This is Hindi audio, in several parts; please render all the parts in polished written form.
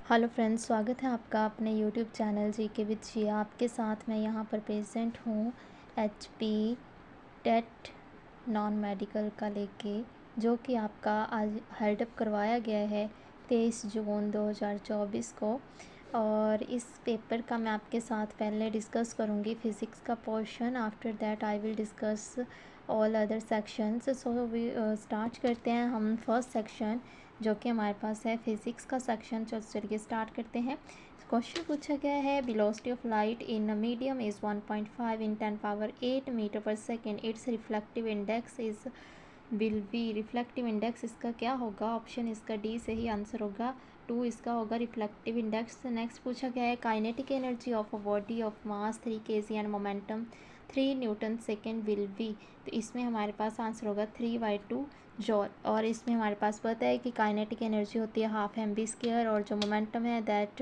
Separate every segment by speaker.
Speaker 1: हेलो फ्रेंड्स, स्वागत है आपका अपने यूट्यूब चैनल जी के विद जिया। आपके साथ मैं यहाँ पर प्रेजेंट हूँ HP टेट नॉन मेडिकल का लेके, जो कि आपका आज हेल्डअप करवाया गया है 23 जून 2024 को। और इस पेपर का मैं आपके साथ पहले डिस्कस करूँगी फ़िज़िक्स का portion. After that I will discuss all other sections. So we start करते हैं हम फर्स्ट सेक्शन, जो कि हमारे पास है फिज़िक्स का सेक्शन। चलिए स्टार्ट करते हैं। क्वेश्चन पूछा गया है, velocity of light in a medium is 1.5 in 10⁸ metre पर second. Its reflective index is will be. Reflective index इसका क्या होगा? ऑप्शन इसका डी से ही आंसर होगा, 2 इसका होगा रिफ्लेक्टिव इंडेक्स। नेक्स्ट पूछा गया है, kinetic energy of a body of mass 3 kg and momentum 3 Newton second will be. तो इसमें हमारे पास आंसर होगा 3/2 जॉल। और इसमें हमारे पास पता है कि काइनेटिक एनर्जी होती है हाफ mv², और जो मोमेंटम है that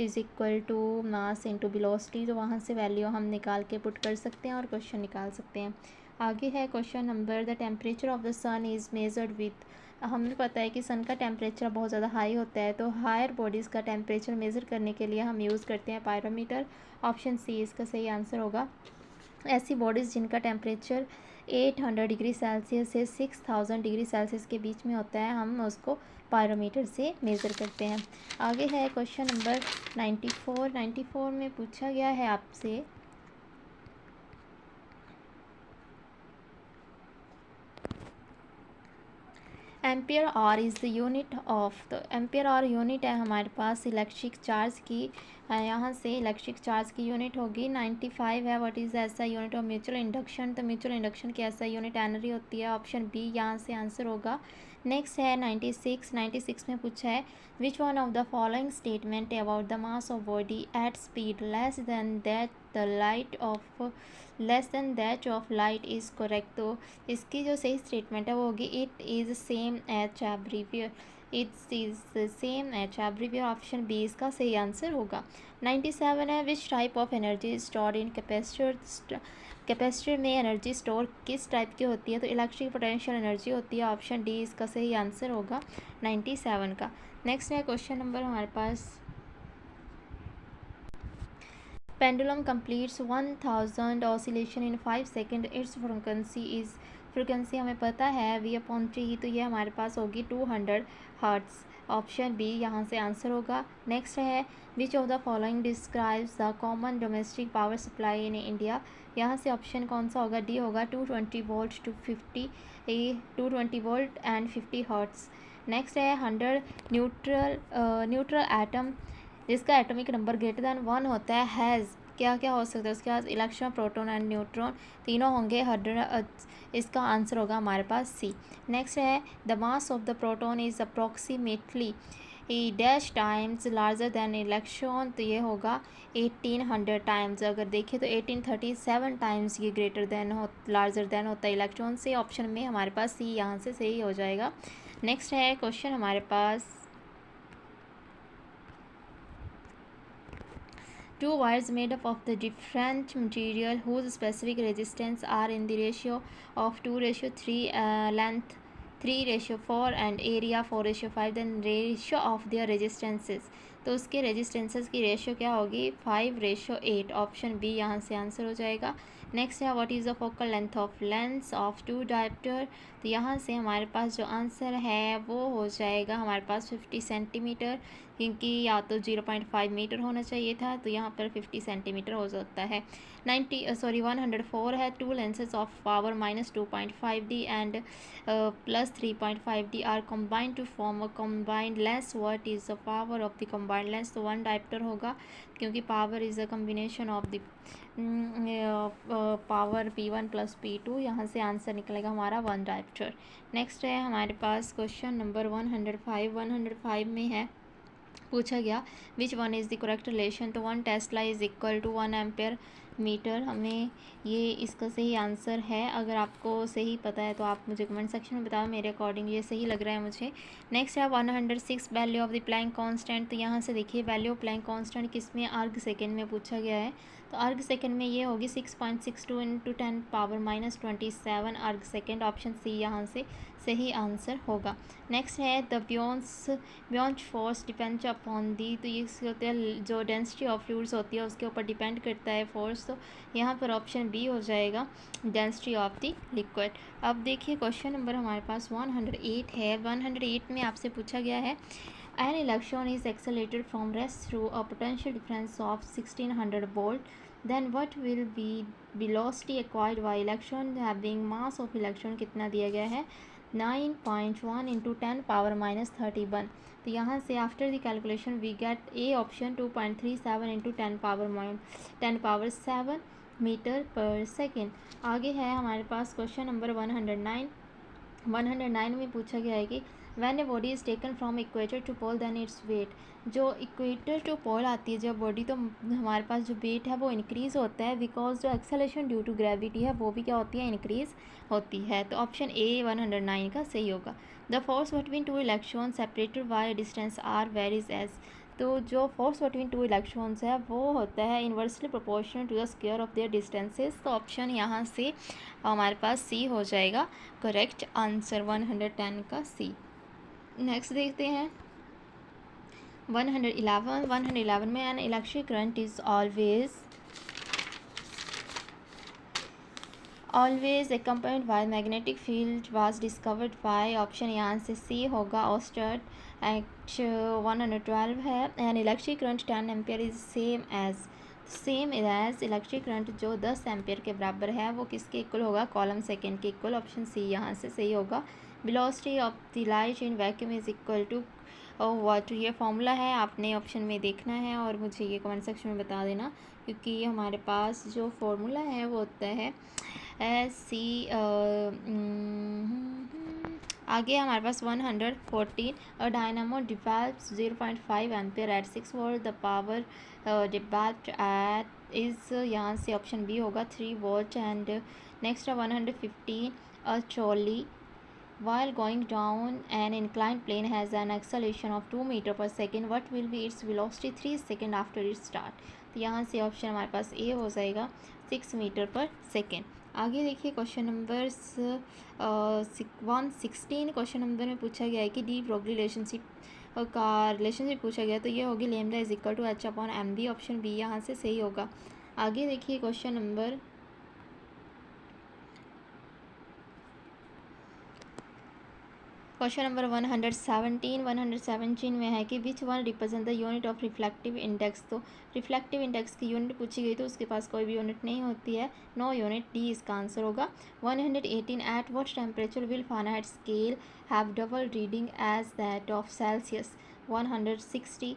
Speaker 1: is equal to mass into velocity. तो वहाँ से वैल्यू हम निकाल के पुट कर सकते हैं और क्वेश्चन निकाल सकते हैं। आगे है question number, the temperature of the sun is measured with. हमें पता है कि सन का टेम्परेचर बहुत ज़्यादा हाई होता है, तो हायर बॉडीज़ का टेम्परेचर मेज़र करने के लिए हम यूज़ करते हैं पायरोमीटर। ऑप्शन सी इसका सही आंसर होगा। ऐसी बॉडीज़ जिनका टेम्परेचर 800 डिग्री सेल्सियस से 6000 डिग्री सेल्सियस के बीच में होता है, हम उसको पायरोमीटर से मेज़र करते हैं। आगे है क्वेश्चन नंबर 94 में पूछा गया है आपसे, ampere hour is the unit of. तो एम्पियर आर यूनिट है हमारे पास इलेक्ट्रिक चार्ज की। यहाँ से इलेक्ट्रिक चार्ज की यूनिट होगी। 95 है, व्हाट इज़ ऐसा यूनिट ऑफ म्यूचुअल इंडक्शन। तो म्यूचुअल इंडक्शन की ऐसा यूनिट हेनरी होती है। ऑप्शन बी यहाँ से आंसर होगा। नेक्स्ट है 96 में पूछा है, which one of the following statement about the mass of body at speed less than that of light is correct. तो इसकी जो सही स्टेटमेंट है वो होगी, it is same each everywhere. It's is same each everywhere. Option B इसका सही आंसर होगा। 97 है, which type of energy store in capacitor. Capacitor में एनर्जी स्टोर किस टाइप की होती है? तो इलेक्ट्रिक पोटेंशियल एनर्जी होती है। ऑप्शन डी इसका सही आंसर होगा 97 का। नेक्स्ट है क्वेश्चन नंबर हमारे पास, pendulum completes 1000 oscillation in 5 second, its frequency हमें पता है v/3, तो ये हमारे पास होगी 200 हर्ट्स। ऑप्शन बी यहाँ से आंसर होगा। नेक्स्ट है, which of the following describes the common domestic power supply in India. यहाँ से ऑप्शन कौन सा होगा? डी होगा, 220 वोल्ट एंड 50 हर्ट्स। नेक्स्ट है 100 न्यूट्रल एटम जिसका एटॉमिक नंबर ग्रेटर दैन 1 होता है, हैज़ क्या क्या हो सकता है उसके पास? इलेक्ट्रॉन, प्रोटॉन एंड न्यूट्रॉन, तीनों होंगे 100। इसका आंसर होगा हमारे पास सी। नेक्स्ट है, the mass of the proton is approximately dash times larger than electron. तो ये होगा 1800 टाइम्स। अगर देखें तो 1837 टाइम्स ये लार्जर दैन होता है इलेक्ट्रॉन से। ऑप्शन में हमारे पास सी यहाँ से सही हो जाएगा। नेक्स्ट है क्वेश्चन हमारे पास, two wires made up of the different material whose specific resistance are in the ratio of 2:3, length 3:4 and area 4:5, then ratio of their resistances। तो उसके रेजिस्टेंसेस की रेशियो क्या होगी? 5:8। ऑप्शन बी यहाँ से आंसर हो जाएगा। नेक्स्ट है, what is the focal length of two dioptre. तो यहाँ से हमारे पास जो आंसर है वो हो जाएगा हमारे पास 50 सेंटीमीटर, क्योंकि या तो 0.5 मीटर होना चाहिए था, तो यहाँ पर 50 सेंटीमीटर हो सकता है। 104 है, two lenses of power -2.5D and +3.5D are combined to form a combined lens. What is the power of the combined lens. तो 1 डायप्टर होगा, क्योंकि power is a combination of the power P1 + P2। यहाँ से आंसर निकलेगा हमारा 1 डायप्टर। नेक्स्ट है हमारे पास क्वेश्चन नंबर 105 में है, पूछा गया, which one is the correct relation. तो 1 tesla is equal to 1 ampere metre हमें ये इसका सही आंसर है। अगर आपको सही पता है तो आप मुझे कमेंट सेक्शन में बताओ। मेरे अकॉर्डिंग ये सही लग रहा है मुझे। नेक्स्ट है 106 value of the plank constant. तो यहाँ से देखिए वैल्यू ऑफ प्लैंक कांस्टेंट किस में, अर्ग सेकेंड में पूछा गया है। तो अर्ग सेकेंड में ये होगी 6.62 इंटू 10⁻27 अर्ग सेकेंड। ऑप्शन सी यहाँ से सही आंसर होगा। नेक्स्ट है the buoyant force depends upon the. तो ये होता है जो डेंसिटी ऑफ फ्लूइड्स होती है उसके ऊपर डिपेंड करता है फोर्स। तो यहाँ पर ऑप्शन बी हो जाएगा डेंसिटी ऑफ द लिक्विड। अब देखिए क्वेश्चन नंबर हमारे पास 108 है। 108 में आपसे पूछा गया है an electron is accelerated from rest through a potential difference of 1600 volt, then what will be velocity acquired by electron having mass of electron कितना दिया गया है 9.1 इंटू 10⁻31। तो यहाँ से after the calculation we get a option 2.37 into 10⁻7 metre पर सेकेंड। आगे है हमारे पास क्वेश्चन नंबर 109। 109 में पूछा गया है कि when a body is taken from equator to pole then its weight. जो इक्वेटर टू पोल आती है जब बॉडी, तो हमारे पास जो वेट है वो इंक्रीज़ होता है बिकॉज जो एक्सेलेरेशन ड्यू टू ग्रेविटी है वो भी क्या होती है, इंक्रीज़ होती है। तो ऑप्शन ए 109 का सही होगा। The force between two electron separated by distance R varies as. तो जो फोर्स बिटवीन टू इलेक्ट्रॉन्स है वो होता है inversely proportional to the square of their distances. तो ऑप्शन यहाँ से हमारे पास सी हो जाएगा करेक्ट आंसर 110 का सी। नेक्स्ट देखते हैं 111। 111 में an electric current is always accompanied by magnetic field was discovered by। Option यहाँ से सी होगा ऑस्टर्ड एट 112 है। An electric current 10 ampere is same as electric current जो 10 एम्पियर के बराबर है वो किसके इक्वल होगा, कॉलम सेकेंड के इक्वल। ऑप्शन सी यहाँ से सही होगा। Velocity of the light in vacuum is equal to what. ये फॉर्मूला है, आपने ऑप्शन में देखना है और मुझे ये कमेंट सेक्शन में बता देना, क्योंकि हमारे पास जो फॉर्मूला है वो होता है सी। आगे हमारे पास 114 dynamo develops 0.5 ampere at 6 volt. The power developed at is यहाँ से ऑप्शन बी होगा 3 वोल्ट। एंड नेक्स्ट है 115 a trolley while going down an inclined plane has an acceleration of 2 meter per second, what will be its velocity 3 second after its start। तो यहाँ से ऑप्शन हमारे पास ए हो जाएगा 6 मीटर पर सेकेंड। आगे देखिए क्वेश्चन नंबर 116। क्वेश्चन नंबर में पूछा गया है कि डी ब्रोगली रिलेशनशिप का रिलेशनशिप पूछा गया, तो ये होगी lambda is equal to H upon M B. Option B यहाँ से सही होगा। आगे देखिए क्वेश्चन नंबर 117। 117 में है कि which one represent the unit of reflective index. तो रिफ्लेक्टिव इंडेक्स की यूनिट पूछी गई तो उसके पास कोई भी यूनिट नहीं होती है, नो यूनिट, डी इसका आंसर होगा। 118 at what temperature will Fahrenheit scale have double reading as that of Celsius. 160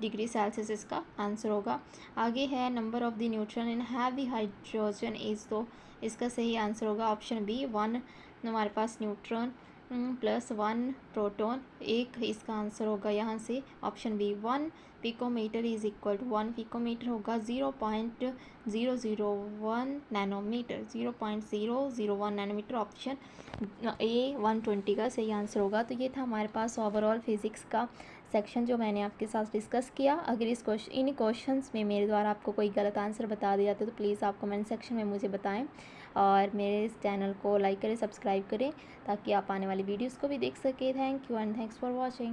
Speaker 1: degree Celsius इसका आंसर होगा। आगे है number of the neutron in heavy hydrogen is. तो इसका सही आंसर होगा ऑप्शन बी 1 हमारे पास न्यूट्रॉन प्लस 1 प्रोटॉन, एक इसका आंसर होगा यहाँ से option B 1 picometre is equal to 1 picometre होगा 0.001 नैनोमीटर, 0.001 नैनोमीटर। ऑप्शन ए 120 का सही आंसर होगा। तो ये था हमारे पास ओवरऑल फिज़िक्स का सेक्शन जो मैंने आपके साथ डिस्कस किया। अगर इन क्वेश्चंस में मेरे द्वारा आपको कोई गलत आंसर बता दिया तो प्लीज़ आप कमेंट सेक्शन में मुझे बताएं और मेरे इस चैनल को लाइक करें, सब्सक्राइब करें ताकि आप आने वाली वीडियोस को भी देख सकें। Thank you and thanks for watching.